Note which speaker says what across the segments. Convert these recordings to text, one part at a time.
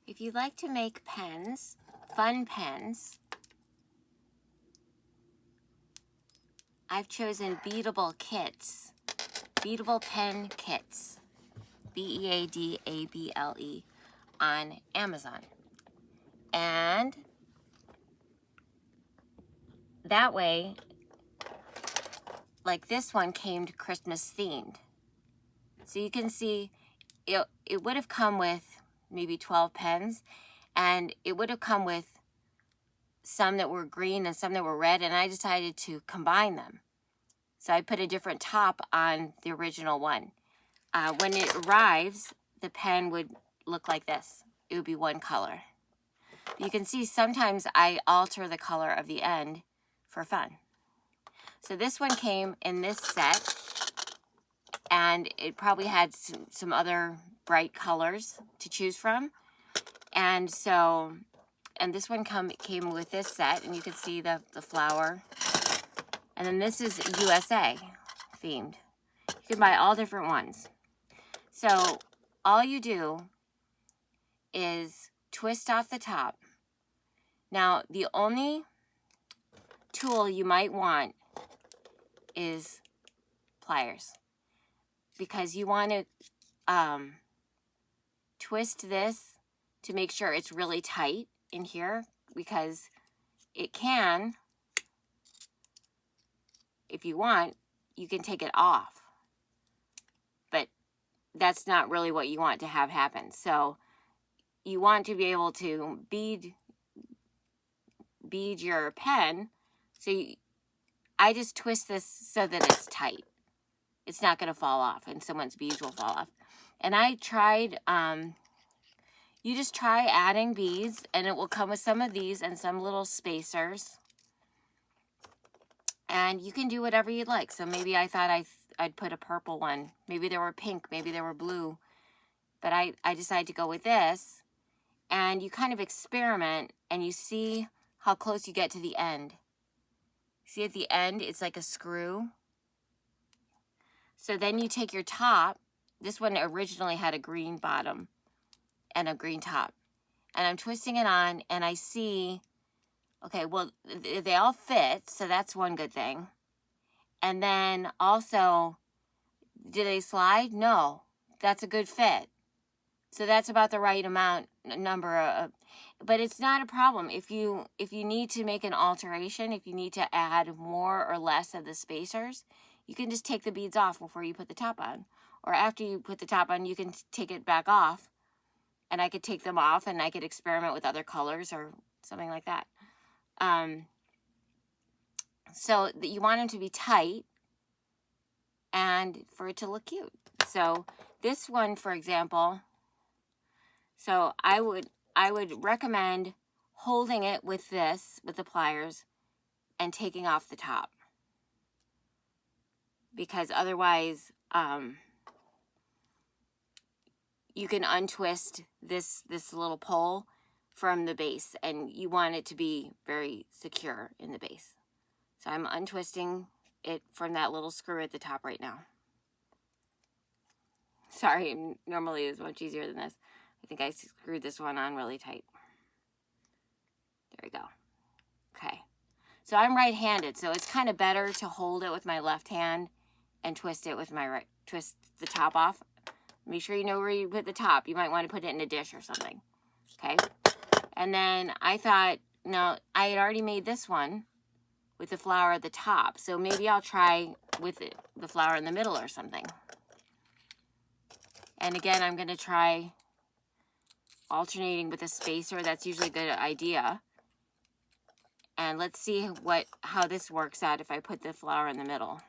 Speaker 1: if you'd like to make pens, fun pens, I've chosen Beadable Kits, Beadable Pen Kits, Beadable, on Amazon. And that way, like this one came to Christmas themed. So you can see it would have come with maybe 12 pens, and it would have come with some that were green and some that were red, and I decided to combine them. So I put a different top on the original one. When it arrives, the pen would look like this. It would be one color. You can see sometimes I alter the color of the end for fun. So this one came in this set, and it probably had some other bright colors to choose from. And so, and this one came with this set, and you can see the flower. And then this is USA themed. You can buy all different ones. So all you do is twist off the top. Now, the only tool you might want is pliers, because you want to twist this to make sure it's really tight in here, because it can, if you want, you can take it off, but that's not really what you want to have happen. So you want to be able to bead your pen. So I just twist this so that it's tight. It's not going to fall off, and someone's beads will fall off. And I tried, you just try adding beads, and it will come with some of these and some little spacers. And you can do whatever you'd like. So maybe I thought I'd put a purple one. Maybe there were pink, maybe there were blue. But I decided to go with this. And you kind of experiment, and you see how close you get to the end. See, at the end, it's like a screw. So then you take your top. This one originally had a green bottom and a green top. And I'm twisting it on, and I see, okay, well, they all fit, so that's one good thing. And then also, do they slide? No, that's a good fit. So that's about the right number of, but it's not a problem. If you need to make an alteration, if you need to add more or less of the spacers, you can just take the beads off before you put the top on. Or after you put the top on, you can take it back off, and I could take them off, and I could experiment with other colors or something like that. So you want them to be tight and for it to look cute. So this one, for example, so I would recommend holding it with the pliers and taking off the top, because otherwise you can untwist this little pole from the base, and you want it to be very secure in the base. So I'm untwisting it from that little screw at the top right now. Sorry, normally it's much easier than this. I think I screwed this one on really tight. There we go. Okay. So I'm right-handed, so it's kind of better to hold it with my left hand and twist it with my right. Twist the top off. Make sure you know where you put the top. You might want to put it in a dish or something. Okay. And then I thought, no, I had already made this one with the flower at the top, so maybe I'll try with the flower in the middle or something. And again, I'm going to try alternating with a spacer. That's usually a good idea. And let's see how this works out if I put the flower in the middle.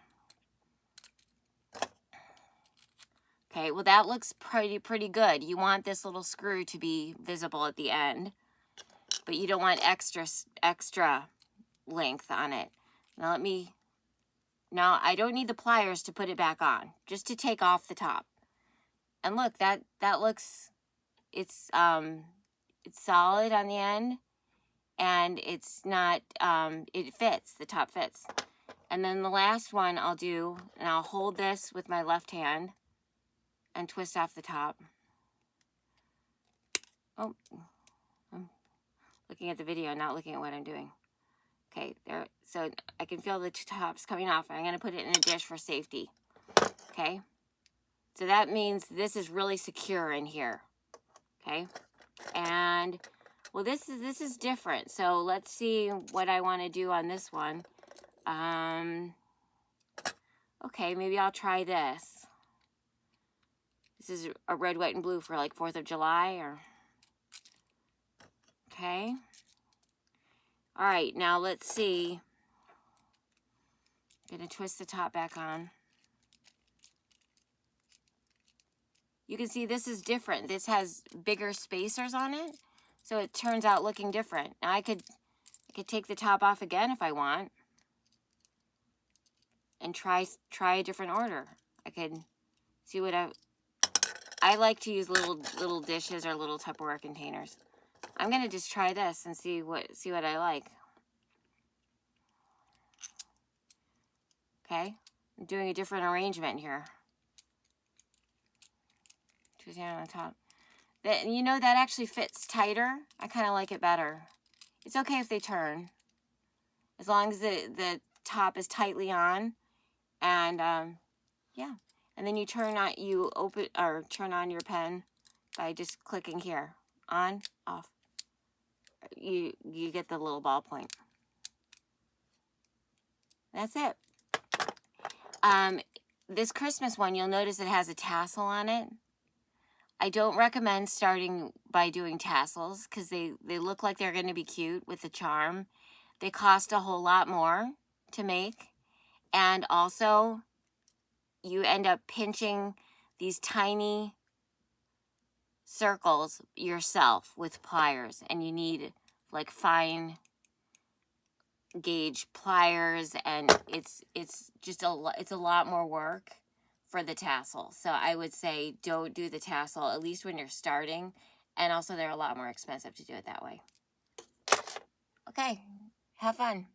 Speaker 1: Okay, well, that looks pretty good. You want this little screw to be visible at the end, but you don't want extra length on it. Now I don't need the pliers to put it back on, just to take off the top. And look, that looks, it's solid on the end, and it's not, it fits, the top fits. And then the last one I'll do, and I'll hold this with my left hand and twist off the top. Oh, I'm looking at the video, not looking at what I'm doing. Okay, there. So I can feel the tops coming off. I'm going to put it in a dish for safety. Okay. So that means this is really secure in here. Okay. And well, this is different. So let's see what I want to do on this one. Okay, maybe I'll try this. This is a red, white, and blue for like 4th of July or... Okay. All right, now let's see. I'm gonna twist the top back on. You can see this is different. This has bigger spacers on it, so it turns out looking different. Now I could take the top off again if I want, and try a different order. I could see what I like to use little dishes or little Tupperware containers. I'm gonna just try this and see what I like. Okay, I'm doing a different arrangement here. Twisting on the top. That, you know, that actually fits tighter. I kind of like it better. It's okay if they turn, as long as the top is tightly on, and yeah. And then you turn on your pen by just clicking here, on, off. You get the little ballpoint. That's it. This Christmas one, you'll notice it has a tassel on it. I don't recommend starting by doing tassels because they look like they're going to be cute with the charm. They cost a whole lot more to make. And also, you end up pinching these tiny circles yourself with pliers. And you need like fine gauge pliers, and it's just a lot more work for the tassel. So I would say don't do the tassel, at least when you're starting. And also they're a lot more expensive to do it that way. Okay, have fun.